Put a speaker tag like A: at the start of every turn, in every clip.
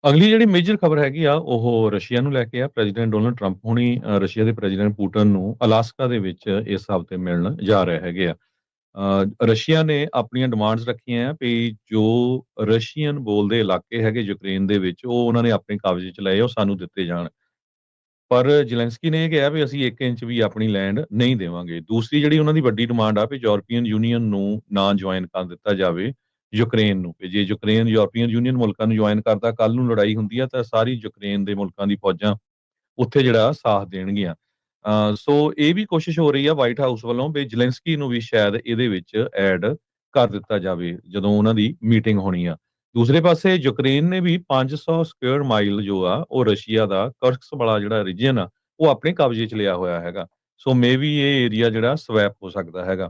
A: ਅਗਲੀ ਜਿਹੜੀ ਮੇਜਰ ਖਬਰ ਹੈਗੀ ਆ, ਉਹ ਰਸ਼ੀਆ ਨੂੰ ਲੈ ਕੇ ਆ। ਪ੍ਰੈਜ਼ੀਡੈਂਟ ਡੋਨਲਡ ਟਰੰਪ ਹੁਣੀ ਰਸ਼ੀਆ ਦੇ ਪ੍ਰੈਜ਼ੀਡੈਂਟ ਪੁਟਿਨ ਨੂੰ ਅਲਾਸਕਾ ਦੇ ਵਿੱਚ ਇਸ ਹਫ਼ਤੇ ਮਿਲਣ ਜਾ ਰਹੇ ਹੈਗੇ ਆ। ਰਸ਼ੀਆ ਨੇ ਆਪਣੀਆਂ ਡਿਮਾਂਡਸ ਰੱਖੀਆਂ ਆ ਵੀ ਜੋ ਰਸ਼ੀਅਨ ਬੋਲਦੇ ਇਲਾਕੇ ਹੈਗੇ ਯੂਕਰੇਨ ਦੇ ਵਿੱਚ, ਉਹ ਉਹਨਾਂ ਨੇ ਆਪਣੇ ਕਬਜ਼ੇ 'ਚ ਲਏ, ਉਹ ਸਾਨੂੰ ਦਿੱਤੇ ਜਾਣ। ਪਰ ਜ਼ੈਲੈਂਸਕੀ ਨੇ ਇਹ ਕਿਹਾ ਵੀ ਅਸੀਂ 1 ਇੰਚ ਵੀ ਆਪਣੀ ਲੈਂਡ ਨਹੀਂ ਦੇਵਾਂਗੇ। ਦੂਸਰੀ ਜਿਹੜੀ ਉਹਨਾਂ ਦੀ ਵੱਡੀ ਡਿਮਾਂਡ ਆ ਵੀ ਯੂਰਪੀਅਨ ਯੂਨੀਅਨ ਨੂੰ ਨਾ ਜੁਆਇਨ ਕਰ ਦਿੱਤਾ ਜਾਵੇ ਯੂਕਰੇਨ ਨੂੰ, ਕਿ ਜੇ ਯੂਕਰੇਨ ਯੂਰਪੀਅਨ ਯੂਨੀਅਨ ਮੁਲਕਾਂ ਨੂੰ ਜੁਆਇਨ ਕਰਦਾ, ਕੱਲ ਨੂੰ ਲੜਾਈ ਹੁੰਦੀ ਆ ਤਾਂ ਸਾਰੀ ਯੂਕਰੇਨ ਦੇ ਮੁਲਕਾਂ ਦੀ ਫੌਜਾਂ ਉੱਥੇ ਜਿਹੜਾ ਸਾਥ ਦੇਣਗੀਆਂ। ਸੋ ਇਹ ਵੀ ਕੋਸ਼ਿਸ਼ ਹੋ ਰਹੀ ਆ ਵਾਈਟ ਹਾਊਸ ਵੱਲੋਂ ਵੀ ਜ਼ੈਲੈਂਸਕੀ ਨੂੰ ਵੀ ਸ਼ਾਇਦ ਇਹਦੇ ਵਿੱਚ ਐਡ ਕਰ ਦਿੱਤਾ ਜਾਵੇ ਜਦੋਂ ਉਹਨਾਂ ਦੀ ਮੀਟਿੰਗ ਹੋਣੀ ਆ। ਦੂਸਰੇ ਪਾਸੇ ਯੂਕਰੇਨ ਨੇ ਵੀ 500 ਸਕੁਅਰ ਮਾਈਲ ਜੋ ਆ ਉਹ ਰਸ਼ੀਆ ਦਾ ਕਰਸਕ ਵਾਲਾ ਜਿਹੜਾ ਰੀਜਨ ਆ ਉਹ ਆਪਣੇ ਕਬਜ਼ੇ 'ਚ ਲਿਆ ਹੋਇਆ ਹੈਗਾ। ਸੋ ਮੇ ਵੀ ਇਹ ਏਰੀਆ ਜਿਹੜਾ ਸਵੈਪ ਹੋ ਸਕਦਾ ਹੈਗਾ।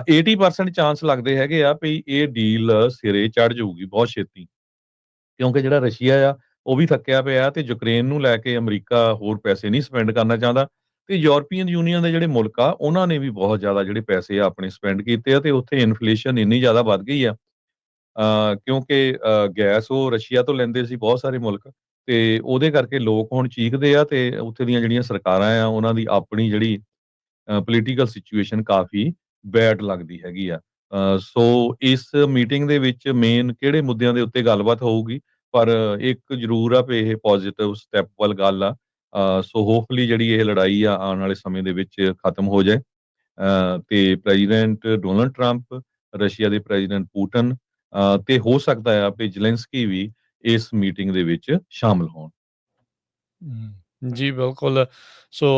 A: 80% ਚਾਂਸ ਲੱਗਦੇ ਹੈਗੇ ਆ ਵੀ ਇਹ ਡੀਲ ਸਿਰੇ ਚੜ ਜਾਊਗੀ ਬਹੁਤ ਛੇਤੀ, ਕਿਉਂਕਿ ਜਿਹੜਾ ਰਸ਼ੀਆ ਆ ਉਹ ਵੀ ਥੱਕਿਆ ਪਿਆ ਤੇ ਯੂਕਰੇਨ ਨੂੰ ਲੈ ਕੇ ਅਮਰੀਕਾ ਹੋਰ ਪੈਸੇ ਨਹੀਂ ਸਪੈਂਡ ਕਰਨਾ ਚਾਹੁੰਦਾ, ਤੇ ਯੂਰਪੀਅਨ ਯੂਨੀਅਨ ਦੇ ਜਿਹੜੇ ਮੁਲਕ ਆ ਉਹਨਾਂ ਨੇ ਵੀ ਬਹੁਤ ਜ਼ਿਆਦਾ ਜਿਹੜੇ ਪੈਸੇ ਆ ਆਪਣੇ ਸਪੈਂਡ ਕੀਤੇ ਆ, ਤੇ ਉੱਥੇ ਇਨਫਲੇਸ਼ਨ ਇੰਨੀ ਜ਼ਿਆਦਾ ਵੱਧ ਗਈ ਆ। ਕਿਉਂਕਿ ਗੈਸ ਉਹ ਰਸ਼ੀਆ ਤੋਂ ਲੈਂਦੇ ਸੀ ਬਹੁਤ ਸਾਰੇ ਮੁਲਕ, ਤੇ ਉਹਦੇ ਕਰਕੇ ਲੋਕ ਹੁਣ ਚੀਖਦੇ ਆ, ਤੇ ਉੱਥੇ ਦੀਆਂ ਜਿਹੜੀਆਂ ਸਰਕਾਰਾਂ ਆ ਉਹਨਾਂ ਦੀ ਆਪਣੀ ਜਿਹੜੀ ਪੋਲੀਟੀਕਲ ਸਿਚੁਏਸ਼ਨ ਕਾਫੀ ਬੈਡ ਲੱਗਦੀ ਹੈਗੀ ਆ। ਸੋ ਇਸ ਮੀਟਿੰਗ ਦੇ ਵਿੱਚ ਮੇਨ ਕਿਹੜੇ ਮੁੱਦਿਆਂ ਦੇ ਉੱਤੇ ਗੱਲਬਾਤ ਹੋਊਗੀ, ਪਰ ਇੱਕ ਜ਼ਰੂਰ ਆ ਵੀ ਇਹ ਪੋਜ਼ਿਟਿਵ ਸਟੈਪ ਵੱਲ ਗੱਲ ਆ। ਸੋ ਹੋਪਫੁਲੀ ਜਿਹੜੀ ਇਹ ਲੜਾਈ ਆ ਆਉਣ ਵਾਲੇ ਸਮੇਂ ਦੇ ਵਿੱਚ ਖਤਮ ਹੋ ਜਾਏ, ਤੇ ਪ੍ਰੈਜ਼ੀਡੈਂਟ ਡੋਨਲਡ ਟਰੰਪ, ਰਸ਼ੀਆ ਦੇ ਪ੍ਰੈਜ਼ੀਡੈਂਟ ਪੁਟਿਨ, ਤੇ ਹੋ ਸਕਦਾ ਆ ਵੀ ਜ਼ੈਲੈਂਸਕੀ ਵੀ ਇਸ ਮੀਟਿੰਗ ਦੇ ਵਿੱਚ ਸ਼ਾਮਲ ਹੋਣ।
B: ਜੀ ਬਿਲਕੁਲ। ਸੋ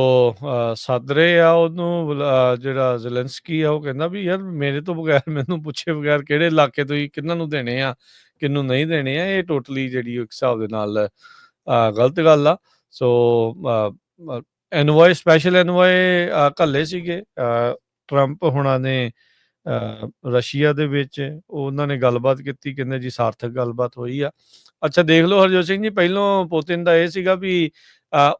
B: ਸੱਦ ਰਹੇ ਆ ਉਹਨੂੰ ਜਿਹੜਾ ਜ਼ੈਲੈਂਸਕੀ ਆ, ਉਹ ਕਹਿੰਦਾ ਵੀ ਯਾਰ ਮੇਰੇ ਤੋਂ ਬਗੈਰ, ਮੈਨੂੰ ਪੁੱਛੇ ਬਗੈਰ ਕਿਹੜੇ ਇਲਾਕੇ ਤੁਸੀਂ ਕਿਹਨਾਂ ਨੂੰ ਦੇਣੇ ਆ, ਕਿਹਨੂੰ ਨਹੀਂ ਦੇਣੇ ਆ। ਇਹ ਟੋਟਲੀ ਜਿਹੜੀ ਇੱਕ ਹਿਸਾਬ ਦੇ ਨਾਲ ਗਲਤ ਗੱਲ ਆ। ਸੋ ਐਨਵੋਏ, ਸਪੈਸ਼ਲ ਐਨਵੋਏ ਘੱਲੇ ਸੀਗੇ ਟਰੰਪ ਹੁਣਾਂ ਨੇ ਰਸ਼ੀਆ ਦੇ ਵਿੱਚ। ਉਹਨਾਂ ਨੇ ਗੱਲਬਾਤ ਕੀਤੀ, ਕਹਿੰਦੇ ਜੀ ਸਾਰਥਕ ਗੱਲਬਾਤ ਹੋਈ ਆ। ਅੱਛਾ ਦੇਖ ਲਓ ਹਰਜੋਤ ਸਿੰਘ ਜੀ, ਪਹਿਲੋਂ ਪੁਤਿਨ ਦਾ ਇਹ ਸੀਗਾ ਵੀ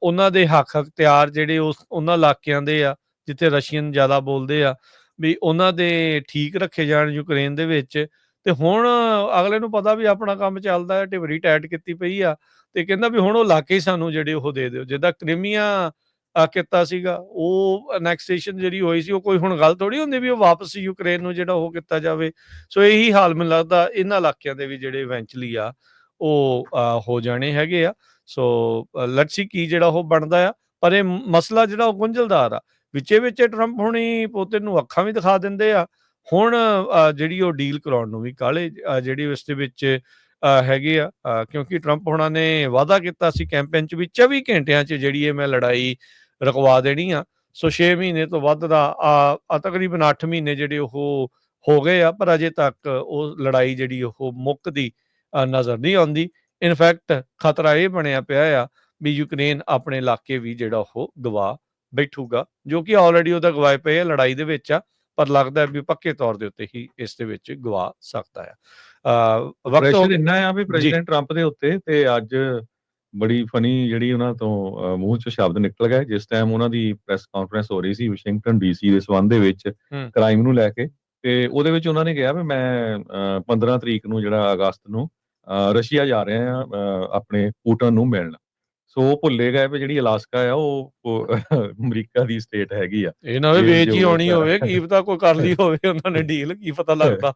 B: ਉਹਨਾਂ ਦੇ ਹੱਕ ਅਖਤਿਆਰ ਜਿਹੜੇ ਉਹਨਾਂ ਇਲਾਕਿਆਂ ਦੇ ਆ ਜਿੱਥੇ ਰਸ਼ੀਅਨ ਜ਼ਿਆਦਾ ਬੋਲਦੇ ਆ, ਵੀ ਉਹਨਾਂ ਦੇ ਠੀਕ ਰੱਖੇ ਜਾਣ ਯੂਕਰੇਨ ਦੇ ਵਿੱਚ। ਤੇ ਹੁਣ ਅਗਲੇ ਨੂੰ ਪਤਾ ਵੀ ਆਪਣਾ ਕੰਮ ਚੱਲਦਾ ਹੈ, ਢਿਬਰੀ ਟਾਈਟ ਕੀਤੀ ਪਈ ਆ, ਤੇ ਕਹਿੰਦਾ ਵੀ ਹੁਣ ਉਹ ਇਲਾਕੇ ਹੀ ਸਾਨੂੰ ਜਿਹੜੇ ਉਹ ਦੇ ਦਿਓ। ਜਿੱਦਾਂ ਕ੍ਰੀਮੀਆ ਕੀਤਾ ਸੀਗਾ, ਉਹ ਅਨੈਕਸੇਸ਼ਨ ਜਿਹੜੀ ਹੋਈ ਸੀ, ਉਹ ਕੋਈ ਹੁਣ ਗੱਲ ਥੋੜੀ ਹੁੰਦੀ ਵੀ ਉਹ ਵਾਪਸ ਯੂਕਰੇਨ ਨੂੰ ਜਿਹੜਾ ਉਹ ਕੀਤਾ ਜਾਵੇ। ਸੋ ਇਹੀ ਹਾਲ ਮੈਨੂੰ ਲੱਗਦਾ ਇਹਨਾਂ ਇਲਾਕਿਆਂ ਦੇ ਵੀ ਜਿਹੜੇ ਇਵੈਂਚੁਅਲੀ ਆ ਉਹ ਹੋ ਜਾਣੇ ਹੈਗੇ ਆ। ਸੋ ਲੈਟਸ ਸੀ ਕੀ ਜਿਹੜਾ ਉਹ ਬਣਦਾ ਆ। ਪਰ ਇਹ ਮਸਲਾ ਜਿਹੜਾ ਉਹ ਗੁੰਝਲਦਾਰ ਆ। ਵਿੱਚੇ ਵਿੱਚੇ ਟਰੰਪ ਹੁਣੀ ਪੁਤਿਨ ਨੂੰ ਅੱਖਾਂ ਵੀ ਦਿਖਾ ਦਿੰਦੇ ਆ। ਹੁਣ ਜਿਹੜੀ ਉਹ ਡੀਲ ਕਰਾਉਣ ਨੂੰ ਵੀ ਕਾਹਲੇ ਜਿਹੜੀ ਉਸ ਦੇ ਵਿੱਚ ਹੈਗੇ ਆ, ਕਿਉਂਕਿ ਟਰੰਪ ਹੁਣਾਂ ਨੇ ਵਾਅਦਾ ਕੀਤਾ ਸੀ ਕੈਂਪੇਨ 'ਚ ਵੀ 24 ਘੰਟਿਆਂ 'ਚ ਜਿਹੜੀ ਇਹ ਮੈਂ ਲੜਾਈ ਰੁਕਵਾ ਦੇਣੀ ਆ। ਸੋ 6 ਮਹੀਨੇ ਤੋਂ ਵੱਧ ਦਾ ਤਕਰੀਬਨ 8 ਮਹੀਨੇ ਜਿਹੜੇ ਉਹ ਹੋ ਗਏ ਆ, ਪਰ ਅਜੇ ਤੱਕ ਉਹ ਲੜਾਈ ਜਿਹੜੀ ਉਹ ਮੁੱਕਦੀ ਨਜ਼ਰ ਨਹੀਂ ਆਉਂਦੀ। ਇਨਫੈਕਟ ਖਤਰਾ ਇਹ ਬਣਿਆ ਪਿਆ ਆ ਵੀ ਯੂਕਰੇਨ ਆਪਣੇ ਇਲਾਕੇ ਵੀ ਜਿਹੜਾ ਉਹ ਗਵਾ ਬੈਠੂਗਾ, ਜੋ ਕਿ ਆਲਰੇਡੀ ਉਹਦਾ ਗਵਾਏ ਪਏ ਆ ਲੜਾਈ ਦੇ ਵਿੱਚ ਆ, ਪਰ ਲੱਗਦਾ ਵੀ ਪੱਕੇ ਤੌਰ ਦੇ ਉੱਤੇ ਹੀ ਇਸ ਦੇ ਵਿੱਚ ਗਵਾ ਸਕਦਾ ਆ। ਵਕਤ
A: ਪ੍ਰੈਸ਼ਰ ਇੰਨਾ ਆ ਵੀ
B: ਜੀ
A: ਪ੍ਰੈਜ਼ੀਡੈਂਟ ਟਰੰਪ ਦੇ ਉੱਤੇ, ਤੇ ਅੱਜ ਬੜੀ ਫਨੀ ਜਿਹੜੀ ਉਹਨਾਂ ਤੋਂ ਮੂੰਹ ਚੋਂ ਸ਼ਬਦ ਨਿਕਲ ਗਏ ਜਿਸ ਟਾਈਮ ਉਹਨਾਂ ਦੀ ਪ੍ਰੈਸ ਕਾਨਫਰੰਸ ਹੋ ਰਹੀ ਸੀ ਵਾਸ਼ਿੰਗਟਨ ਡੀਸੀ ਦੇ ਸੰਬੰਧ ਦੇ ਵਿੱਚ ਕ੍ਰਾਈਮ ਨੂੰ ਲੈ ਕੇ, ਤੇ ਉਹਦੇ ਵਿੱਚ ਉਹਨਾਂ ਨੇ ਕਿਹਾ ਵੀ ਮੈਂ 15 ਤਰੀਕ ਨੂੰ ਜਿਹੜਾ ਅਗਸਤ ਨੂੰ ਰਸ਼ੀਆ ਜਾ ਰਿਹਾ ਆ ਆਪਣੇ ਪੁਟਿਨ ਨੂੰ ਮਿਲਣ। ਸੋ ਉਹ ਭੁੱਲੇ ਗਏ ਵੀ ਜਿਹੜੀ ਅਲਾਸਕਾ ਆ ਉਹ ਅਮਰੀਕਾ ਦੀ ਸਟੇਟ ਹੈਗੀ ਆ।
B: ਇਹ ਨਾ ਹੋਵੇ
A: ਜੇ
B: ਵੇਚ ਹੀ
A: ਜੋ
B: ਆਉਣੀ ਹੋਵੇ, ਕੀ ਪਤਾ ਕੋਈ ਕਰ ਲਈ ਹੋਵੇ ਉਹਨਾਂ ਨੇ ਡੀਲ, ਕੀ ਪਤਾ ਲੱਗਦਾ।